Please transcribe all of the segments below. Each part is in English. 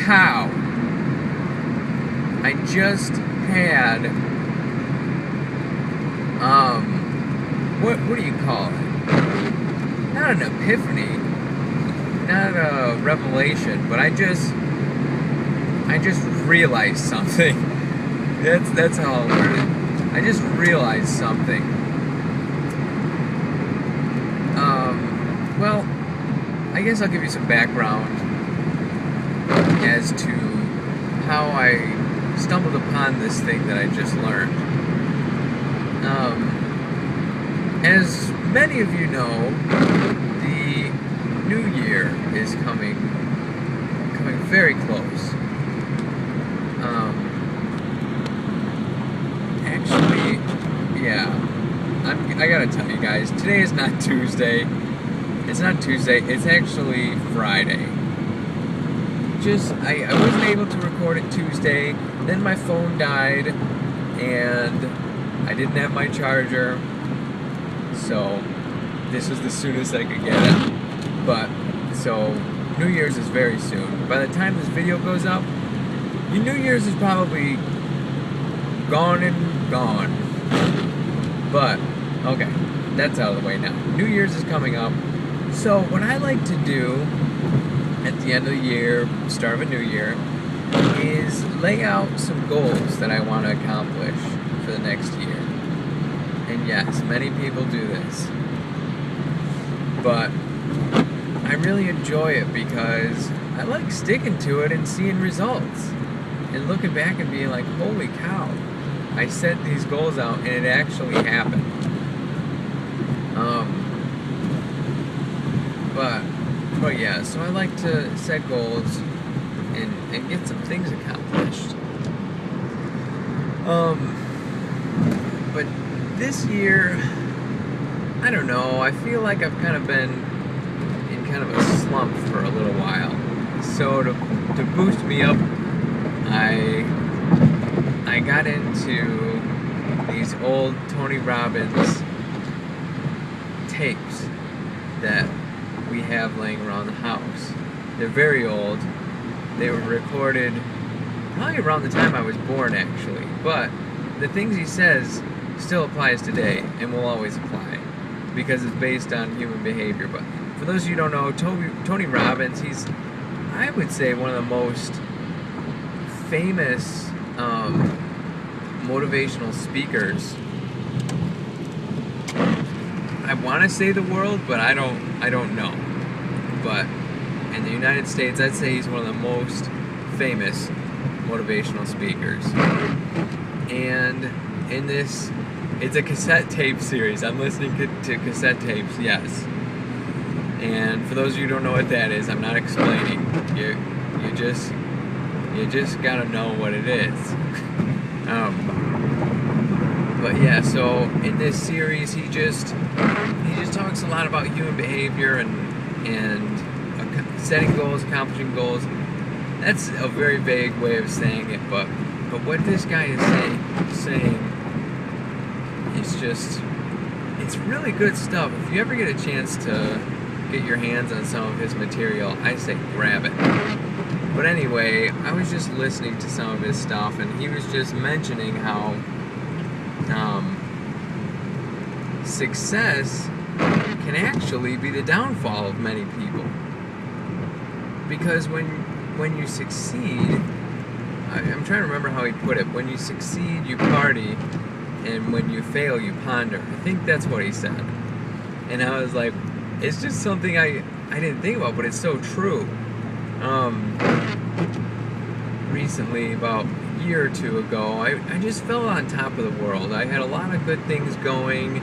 cow. I just had, what do you call it? Not an epiphany, not a revelation, but I just realized something. That's how I'll learn it. I just realized something. Well, I guess I'll give you some background as to how I stumbled upon this thing that I just learned. As many of you know, the new year is coming very close. Actually, yeah, I gotta tell you guys, today is not Tuesday. It's not Tuesday, it's actually Friday. I wasn't able to record it Tuesday, then my phone died, and I didn't have my charger, so this was the soonest I could get it. But, so, New Year's is very soon. By the time this video goes up, your New Year's is probably gone and gone. But, okay, that's out of the way now. New Year's is coming up. So what I like to do at the end of the year, start of a new year, is lay out some goals that I want to accomplish for the next year. And yes, many people do this. But I really enjoy it because I like sticking to it and seeing results. And looking back and being like, holy cow, I set these goals out and it actually happened. But yeah, so I like to set goals and get some things accomplished. But this year, I don't know, I feel like I've kind of been in kind of a slump for a little while. So to boost me up, I got into these old Tony Robbins tapes that we have laying around the house. They're very old. They were recorded probably around the time I was born, actually. But the things he says still applies today and will always apply because it's based on human behavior. But for those of you who don't know, Tony Robbins, he's, I would say, one of the most famous motivational speakers. I want to say the world, but I don't know. But in the United States, I'd say he's one of the most famous motivational speakers. And in this, it's a cassette tape series. I'm listening to cassette tapes, yes. And for those of you who don't know what that is, I'm not explaining. You just gotta know what it is. But yeah, so in this series, he just talks a lot about human behavior and setting goals, accomplishing goals. That's a very vague way of saying it, but what this guy is saying is just, it's really good stuff. If you ever get a chance to get your hands on some of his material, I say grab it. But anyway, I was just listening to some of his stuff, and he was just mentioning how success can actually be the downfall of many people. Because when you succeed, I'm trying to remember how he put it, when you succeed, you party, and when you fail, you ponder. I think that's what he said. And I was like, it's just something I didn't think about, but it's so true. Recently, about a year or two ago, I just felt on top of the world. I had a lot of good things going,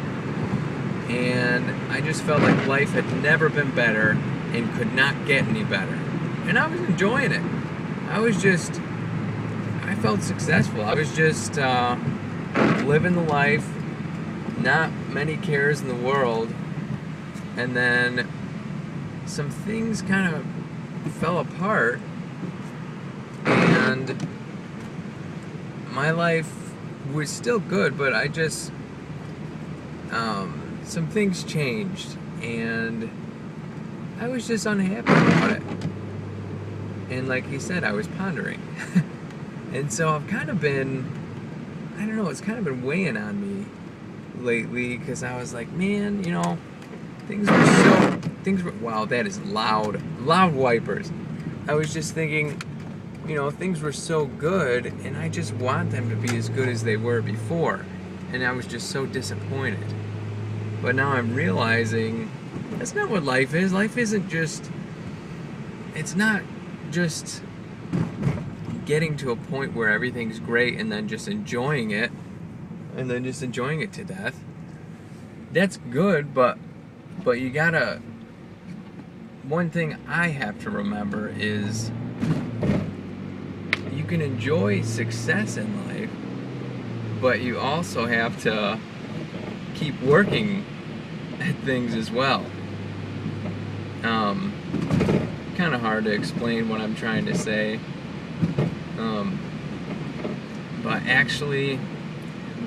and I just felt like life had never been better and could not get any better. And I was enjoying it. I felt successful. I was just living the life, not many cares in the world, and then some things kind of fell apart, and my life was still good, but I just some things changed, and I was just unhappy about it. And like he said, I was pondering. And so I've kind of been, I don't know, it's kind of been weighing on me lately, because I was like, man, you know, things were, wow, that is loud wipers. I was just thinking, you know, things were so good, and I just want them to be as good as they were before. And I was just so disappointed. But now I'm realizing that's not what life is. Life isn't just, it's not just getting to a point where everything's great and then just enjoying it, to death. That's good, but you gotta, one thing I have to remember is you can enjoy success in life, but you also have to keep working at things as well. Kind of hard to explain what I'm trying to say. But actually,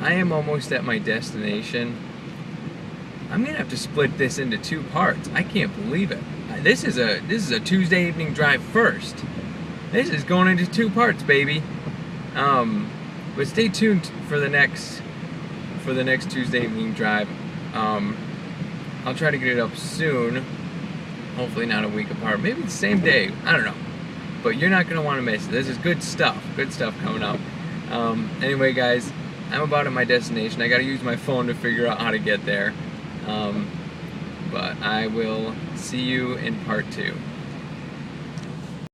I am almost at my destination. I'm gonna have to split this into 2 parts. I can't believe it. This is a Tuesday evening drive first. This is going into 2 parts, baby. But stay tuned for the next Tuesday evening drive. I'll try to get it up soon. Hopefully not a week apart. Maybe the same day. I don't know. But you're not gonna want to miss it. This is good stuff. Good stuff coming up. Anyway, guys, I'm about at my destination. I gotta use my phone to figure out how to get there. But I will see you in part 2.